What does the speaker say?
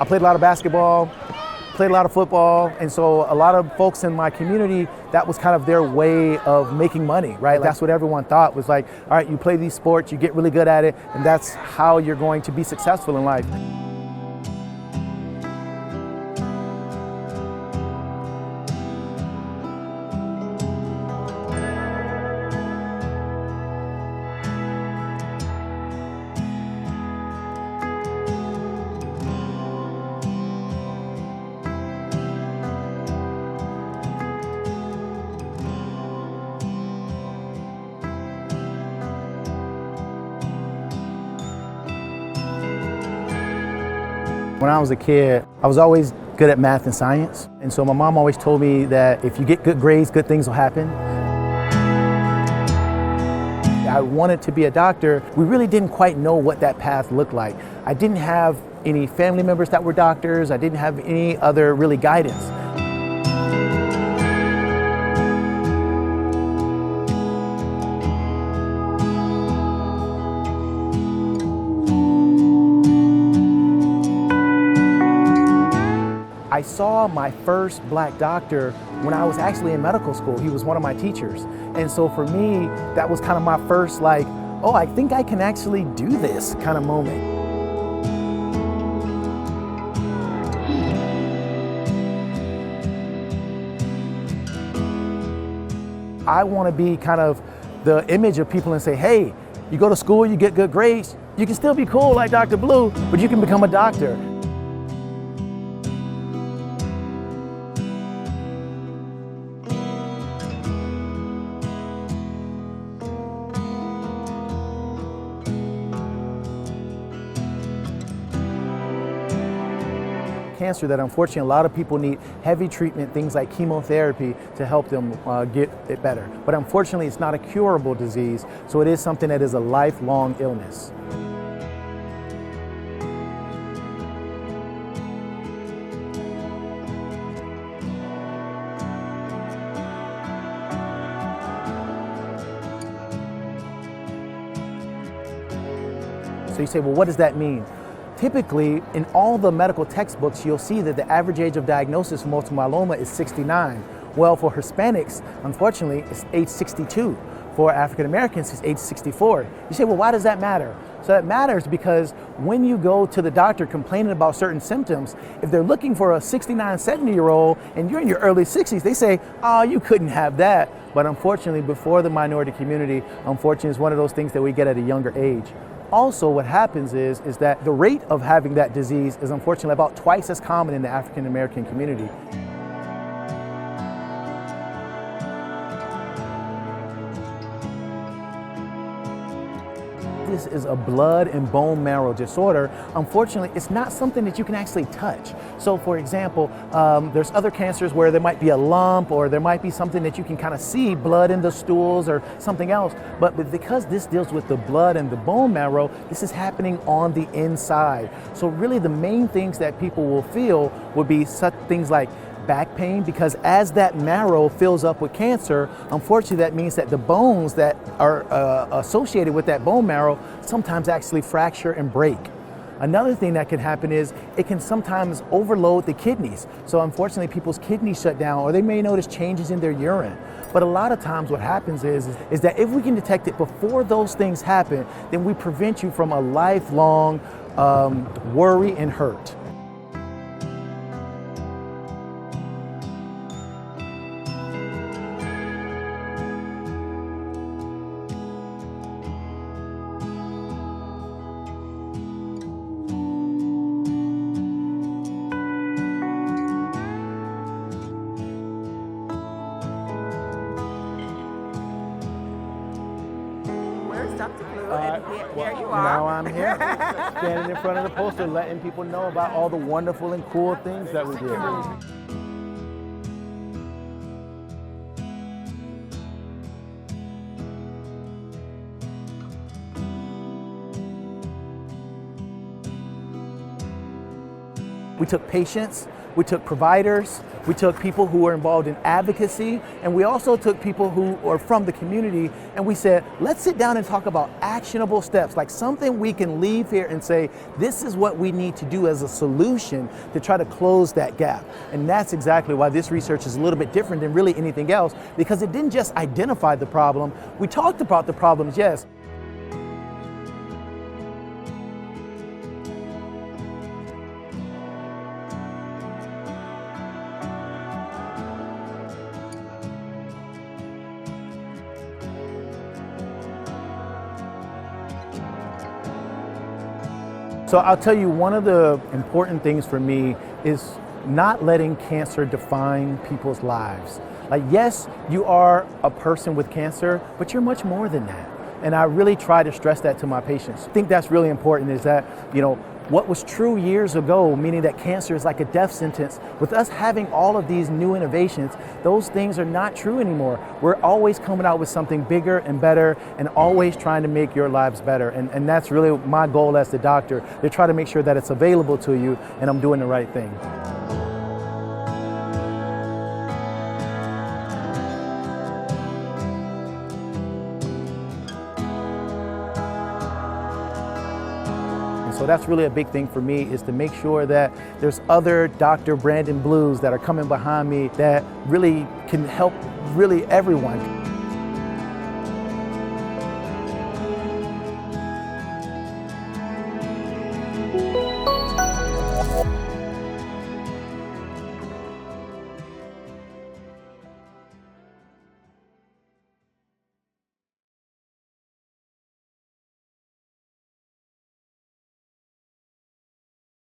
I played a lot of basketball, played a lot of football, and so a lot of folks in my community, that was kind of their way of making money, right? That's what everyone thought was like, all right, you play these sports, you get really good at it, and that's how you're going to be successful in life. When I was a kid, I was always good at math and science. And so my mom always told me that if you get good grades, good things will happen. I wanted to be a doctor. We really didn't quite know what that path looked like. I didn't have any family members that were doctors. I didn't have any other really guidance. I saw my first black doctor when I was actually in medical school. He was one of my teachers. And so for me, that was kind of my first like, oh, I think I can actually do this kind of moment. I want to be kind of the image of people and say, hey, you go to school, you get good grades, you can still be cool like Dr. Blue, but you can become a doctor. Cancer that unfortunately a lot of people need heavy treatment, things like chemotherapy to help them get it better. But unfortunately it's not a curable disease, so it is something that is a lifelong illness. So you say, well, what does that mean? Typically, in all the medical textbooks, you'll see that the average age of diagnosis for multiple myeloma is 69. Well, for Hispanics, unfortunately, it's age 62. For African Americans, it's age 64. You say, well, why does that matter? So that matters because when you go to the doctor complaining about certain symptoms, if they're looking for a 69, 70-year-old and you're in your early 60s, they say, oh, you couldn't have that. But unfortunately, before the minority community, unfortunately, it's one of those things that we get at a younger age. Also, what happens is that the rate of having that disease is unfortunately about twice as common in the African American community. This is a blood and bone marrow disorder. Unfortunately, it's not something that you can actually touch. So for example, there's other cancers where there might be a lump or there might be something that you can kind of see, blood in the stools or something else. But because this deals with the blood and the bone marrow, this is happening on the inside. So really the main things that people will feel would be such things like back pain, because as that marrow fills up with cancer, unfortunately that means that the bones that are associated with that bone marrow sometimes actually fracture and break. Another thing that can happen is it can sometimes overload the kidneys. So unfortunately people's kidneys shut down or they may notice changes in their urine. But a lot of times what happens is that if we can detect it before those things happen, then we prevent you from a lifelong worry and hurt. Dr. Blue, and here you are. Now I'm here, standing in front of the poster, letting people know about all the wonderful and cool things that we do. We took patients we took providers, we took people who were involved in advocacy, and we also took people who are from the community, and we said, let's sit down and talk about actionable steps, like something we can leave here and say, this is what we need to do as a solution to try to close that gap. And that's exactly why this research is a little bit different than really anything else, because it didn't just identify the problem. We talked about the problems, yes. So I'll tell you, one of the important things for me is not letting cancer define people's lives. Like, yes, you are a person with cancer, but you're much more than that. And I really try to stress that to my patients. I think that's really important, is that, what was true years ago, meaning that cancer is like a death sentence, with us having all of these new innovations, those things are not true anymore. We're always coming out with something bigger and better, and always trying to make your lives better. And that's really my goal as the doctor, to try to make sure that it's available to you and I'm doing the right thing. So that's really a big thing for me, is to make sure that there's other Dr. Brandon Blues that are coming behind me that really can help really everyone.